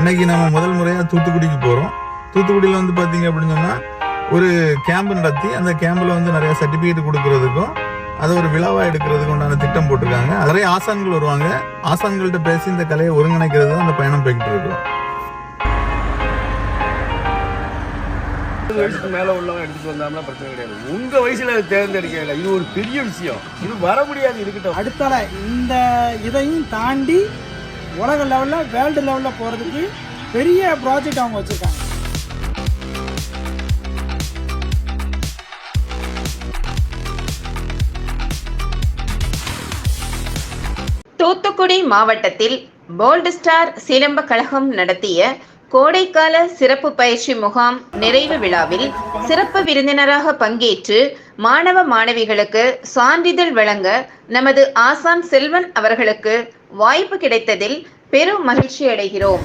இன்னைக்கு நம்ம முதல் முறையாக தூத்துக்குடிக்கு போகிறோம். தூத்துக்குடியில் வந்து பார்த்தீங்க அப்படின்னு சொன்னால் ஒரு கேம்ப் நடத்தி அந்த கேம்பில் வந்து நிறைய சர்டிஃபிகேட் கொடுக்கறதுக்கும் அதை ஒரு விழாவாக எடுக்கிறதுக்கு உண்டான திட்டம் போட்டிருக்காங்க. நிறைய ஆசான்கள் வருவாங்க. ஆசான்கள்கிட்ட பேசி இந்த கலையை ஒருங்கிணைக்கிறது தான் அந்த பயணம் போய்கிட்டு இருக்கோம். வயசுக்கு மேல உள்ளவங்க எடுத்துட்டு வந்தாங்கன்னா பிரச்சனை கிடையாது. உங்க வயசுல தேர்ந்தெடுக்கல, இது ஒரு பெரிய விஷயம். இது வர முடியாது. இருக்கட்டும், அடுத்தால இந்த இதையும் தாண்டி உலக லெவல்ல வேர்ல்டு லெவல்ல போறதுக்கு பெரிய ப்ராஜெக்ட் அவங்க வச்சிருக்காங்க. தூத்துக்குடி மாவட்டத்தில் போல்டு ஸ்டார் சிலம்ப கழகம் நடத்திய கோடைக்கால சிறப்பு பயிற்சி முகாம் நிறைவு விழாவில் சிறப்பு விருந்தினராக பங்கேற்று மாணவ மாணவிகளுக்கு சான்றிதழ் வழங்க நமது ஆசான் செல்வன் அவர்களுக்கு வாய்ப்பு கிடைத்ததில் பெரும் மகிழ்ச்சி அடைகிறோம்.